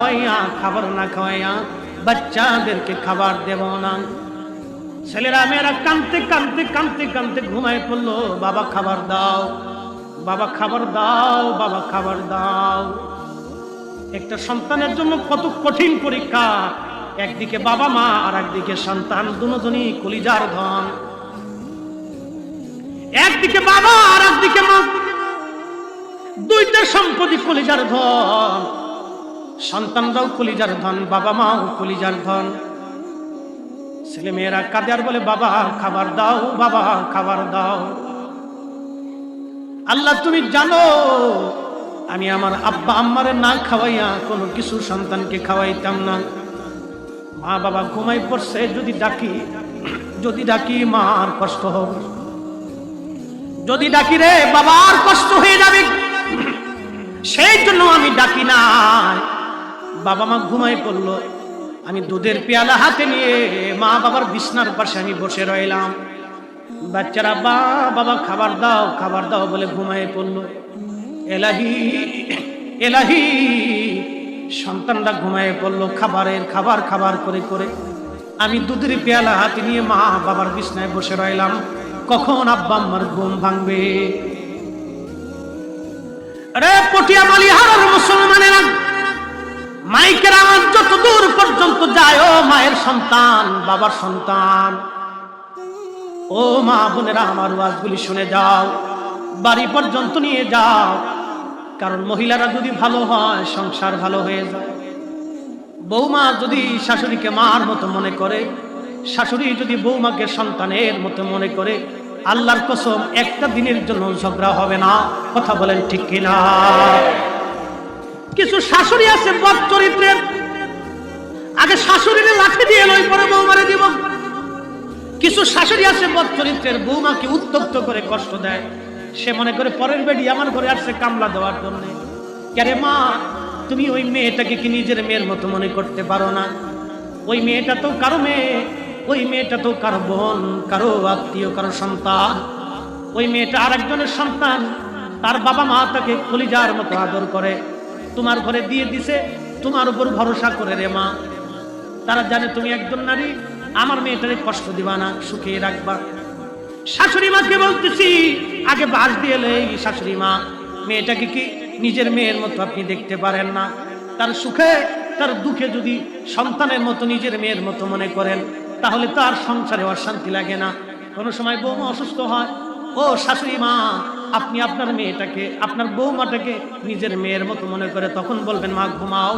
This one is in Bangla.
খাওয়াইয়া খাবার না খাওয়াইয়া বাচ্চাদেরকে খাবার দেব না। ছেলেরা মেয়েরা কাঁদতে কাঁদতে কাঁদতে কাঁদতে ঘুমায় পড়লো। বাবা খাবার দাও, বাবা খাবার দাও, বাবা খাবার দাও। একটা সন্তানের জন্য কত কঠিন পরীক্ষা। একদিকে বাবা মা আর একদিকে সন্তান, দুজনই কলিজার ধন। একদিকে বাবা আর একদিকে মা, দুইটা সম্পত্তি কলিজার ধন। সন্তানরাও কলিজার ধন, বাবা মাও কলিজার ধন। ছেলে মেয়েরা কাঁদে আর বলে বাবা খাবার দাও, বাবা খাবার দাও। আল্লাহ তুমি জানো আমি আমার আব্বা আম্মারে না খাওয়াইয়া কোনো কিছু সন্তানকে খাওয়াইতাম না। মা বাবা ঘুমাই পড়ছে, যদি ডাকি মার কষ্ট হবে, যদি ডাকি রে বাবার কষ্ট হয়ে যাবে, সেই জন্য আমি ডাকি না। বাবা মা ঘুমাই পড়লো, আমি দুধের পেয়ালা হাতে নিয়ে মা বাবার বিছনার পাশে আমি বসে রইলাম। বাচ্চারা বাবা খাবার দাও, খাবার দাও বলে ঘুমাই পড়লো। এলাহি এলাহি সন্তানরা ঘুমায় পড়লো। খাবার খাবার করে করে আমি দুধের পেয়ালা হাতে নিয়ে মা বাবার বিছনায় বসে রইলাম। কখন আব্বা আম্মার ঘুম ভাঙবে? আরে পটিয়ামালি হারার মুসলমানেরা, মাইকের আওয়াজ যত দূর পর্যন্ত যায়, ও মায়ের সন্তান, বাবার সন্তান, ও মা বোনেরা আমার ওয়াজগুলি শুনে যাও, বাড়ি পর্যন্ত নিয়ে যাও। কারণ মহিলারা যদি ভালো হয় সংসার ভালো হয়ে যায়। বৌমা যদি শাশুড়িকে মার মতো মনে করে, শাশুড়ি যদি বৌমাকে সন্তানের মতো মনে করে, আল্লাহর কসম একটা দিনের জন্য ঝগড়া হবে না। কথা বলেন ঠিক কিনা? কিছু শাশুড়ি আছে বদ চরিত্রের, আগে শাশুড়িরে লাঠি দিয়ে লই পরে বৌমারে দিব। কিছু শাশুড়ি আছে বদ চরিত্রের, বৌমাকে উত্তপ্ত করে কষ্ট দেয়। সে মনে করে পরের বেডি আমার ঘরে আসছে কামলা দেওয়ার জন্য। কেরে মা, তুমি ওই মেয়েটাকে কি নিজের মেয়ের মতো মনে করতে পারো না? ওই মেয়েটা তো কারো মেয়ে, ওই মেয়েটা তো কারো বোন, কারো আত্মীয়, কারো সন্তান। ওই মেয়েটা আরেকজনের সন্তান, তার বাবা মা তাকে কলিজার মতো আদর করে। তোমার ঘরে দিয়ে দিছে, তোমার উপর ভরসা করে রে মা। তারা জানে তুমি একজন নারী, আমার মেয়েটারে কষ্ট দিবা না, সুখিয়ে রাখবা। শাশুড়ি মাকে বলতেছি আগে বাস দিয়ে এলে, শাশুড়ি মা মেয়েটাকে কি নিজের মেয়ের মতো আপনি দেখতে পারেন না? তার সুখে তার দুঃখে যদি সন্তানের মতো নিজের মেয়ের মতো মনে করেন, তাহলে তো আর সংসারে অশান্তি লাগে না। কোনো সময় বৌমা অসুস্থ হয়, ও শাশুড়ি মা আপনি আপনার মেয়েটাকে, আপনার বৌমাটাকে নিজের মেয়ের মতো মনে করে তখন বলবেন মা ঘুমাও,